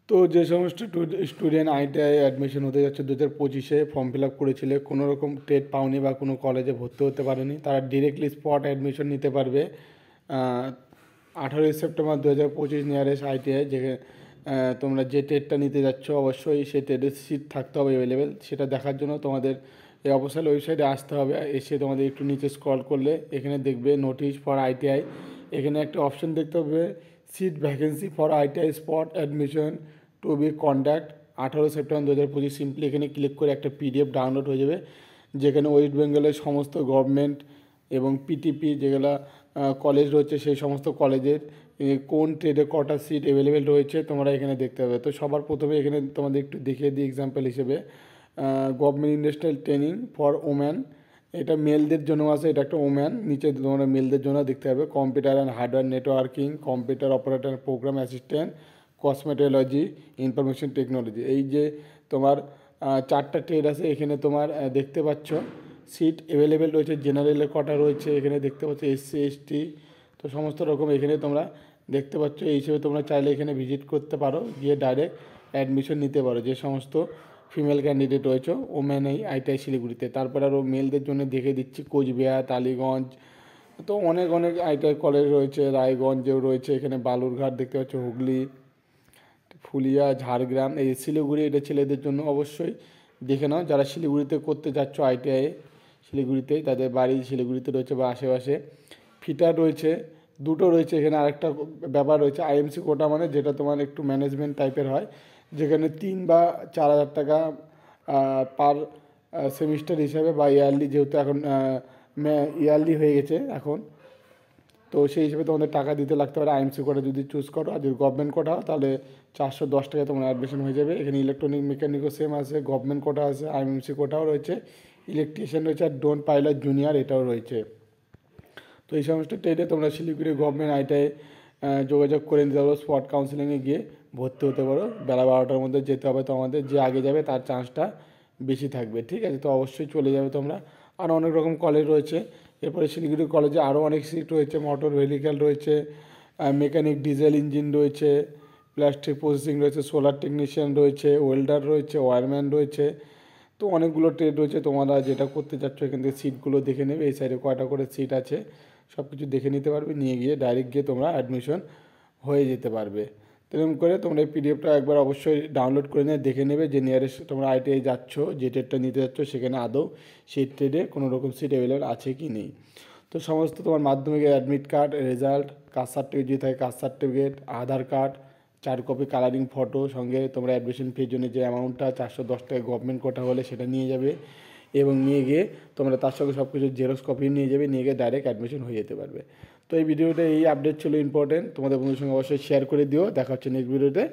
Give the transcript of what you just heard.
তো যে সমস্ত স্টুডেন্ট আইটিআই অ্যাডমিশন হতে যাচ্ছে 2025-এ ফর্ম ফিল আপ করেছিলে, কোনো রকম টেট পাওনি বা কোনো কলেজে ভর্তি হতে পারেনি, তারা ডিরেক্টলি স্পট অ্যাডমিশন নিতে পারবে 18ই সেপ্টেম্বর 2025 নিয়ারেস্ট আইটিআই। যে তোমরা যে টেটটা নিতে যাচ্ছ অবশ্যই সেই টেটের সিট থাকতে হবে অ্যাভেলেবেল। সেটা দেখার জন্য তোমাদের এই অফিসিয়াল ওয়েবসাইটে আসতে হবে। এসে তোমাদের একটু নিচে স্ক্রল করলে এখানে দেখবে নোটিশ ফর আইটিআই। এখানে একটা অপশন দেখতে হবে seat vacancy for ITI spot admission to be conduct 18 September 2025। Simply এখানে ক্লিক করে একটা পিডিএফ ডাউনলোড হয়ে যাবে, যেখানে ওয়েস্ট বেঙ্গলের সমস্ত গভর্নমেন্ট এবং পিটিপি যেগুলো কলেজ রয়েছে সেই সমস্ত কলেজের কোন ট্রেডে কটা সিট অ্যাভেলেবেল রয়েছে তোমরা এখানে দেখতে পাবে। তো সবার প্রথমে এখানে তোমাদের একটু দেখিয়ে দিই এক্সাম্পল হিসেবে, government industrial training for woman, এটা মেলদের জন্য আছে, এটা একটা ওম্যান। নিচে তোমরা মেলদের জন্য দেখতে পাবে computer and hardware networking, computer operator program assistant, cosmetology, information technology. এই যে তোমার 4টা ট্রেড আছে এখানে তোমার দেখতে পাচ্ছ সিট অ্যাভেলেবেল রয়েছে। জেনারেলের কটা রয়েছে এখানে দেখতে পাচ্ছ, এসসি এসটি, তো সমস্ত রকম এখানে তোমরা দেখতে পাচ্ছ। এই হিসেবে তোমরা চাইলে এখানে ভিজিট করতে পারো, গিয়ে ডাইরেক্ট অ্যাডমিশন নিতে পারো যে সমস্ত ফিমেল ক্যান্ডিডেট রয়েছে ওমেন এই আইটিআই শিলিগুড়িতে। তারপরে আরও মেলদের জন্য দেখে দিচ্ছি কোচবিহার, টালিগঞ্জ, তো অনেক অনেক আইটিআই কলেজ রয়েছে, রায়গঞ্জেও রয়েছে, এখানে বালুরঘাট দেখতে পাচ্ছ, হুগলি, ফুলিয়া, ঝাড়গ্রাম, এই শিলিগুড়ি, এটা ছেলেদের জন্য অবশ্যই দেখে নাও। যারা শিলিগুড়িতে করতে যাচ্ছ আইটিআই শিলিগুড়িতে, তাদের বাড়ি শিলিগুড়িতে রয়েছে বা আশেপাশে। ফিটার রয়েছে, দুটো রয়েছে এখানে। আরেকটা ব্যাপার রয়েছে আইএমসি কোটা, মানে যেটা তোমার একটু ম্যানেজমেন্ট টাইপের হয়, যেখানে 3 বা 4 হাজার টাকা পার সেমিস্টার হিসাবে বা ইয়ারলি, যেহেতু এখন ইয়ারলি হয়ে গেছে এখন, তো সেই হিসেবে তোমাদের টাকা দিতে লাগতে পারে আইএমসি কোটা যদি চুজ করো। আর যদি গভর্নমেন্ট কোটা হয় তাহলে 410 টাকায় তোমার অ্যাডমিশন হয়ে যাবে। এখানে ইলেকট্রনিক মেকানিকও সেম আছে, গভর্নমেন্ট কোটা আছে, আইএমসি কোটাও রয়েছে, ইলেকট্রিশিয়ান রয়েছে, আর ডোন পাইলট জুনিয়র এটাও রয়েছে। তো এই সমস্ত ট্রেডে তোমরা শিলিগুড়ি গভর্নমেন্ট আইটিআই যোগাযোগ করে নিতে পারো, স্পট কাউন্সিলিংয়ে গিয়ে ভর্তি হতে পারো। বেলা 12টার মধ্যে যেতে হবে তোমাদের, যে আগে যাবে তার চান্সটা বেশি থাকবে, ঠিক আছে? তো অবশ্যই চলে যাবে তোমরা। আর অনেক রকম কলেজ রয়েছে। এরপরে শিলিগুড়ি কলেজে আরও অনেক সিট রয়েছে, মোটর ভেহিক্যাল রয়েছে, মেকানিক ডিজেল ইঞ্জিন রয়েছে, প্লাস্টিক প্রসেসিং রয়েছে, সোলার টেকনিশিয়ান রয়েছে, ওয়েল্ডার রয়েছে, ওয়্যারম্যান রয়েছে। তো অনেকগুলো ট্রেড রয়েছে, তোমরা যেটা করতে চাচ্ছ এখান থেকে সিটগুলো দেখে নেবে, এই সাইডে কয়টা করে সিট আছে সব কিছু দেখে নিতে পারবে, নিয়ে গিয়ে ডাইরেক্ট গিয়ে তোমরা অ্যাডমিশন হয়ে যেতে পারবে। এরকম করে তোমরা এই পিডিএফটা একবার অবশ্যই ডাউনলোড করে নিয়ে দেখে নেবে যে নিয়ারেস্ট তোমরা আইটিআই যাচ্ছ, যে ট্রেডটা নিতে যাচ্ছ সেখানে আদৌ সেই ট্রেডে কোনো রকম সিট অ্যাভেলেবেল আছে কি নেই। তো সমস্ত তোমার মাধ্যমিকের admit card, result, caste certificate যদি থাকে caste certificate, Aadhaar card, 4 copy colouring photo, সঙ্গে তোমরা অ্যাডমিশন ফির জন্য যে অ্যামাউন্টটা 410 টাকা গভর্নমেন্ট কোটা হলে সেটা নিয়ে যাবে, এবং নিয়ে গিয়ে তোমরা তার সঙ্গে সব কিছু জেরক্স কপি নিয়ে যাবে, নিয়ে গিয়ে ডাইরেক্ট অ্যাডমিশন হয়ে যেতে পারবে। তো এই ভিডিওটা এই আপডেট ছিল ইম্পর্টেন্ট, তোমাদের বন্ধুর সঙ্গে অবশ্যই শেয়ার করে দিও। দেখা হচ্ছে নেক্সট ভিডিওতে।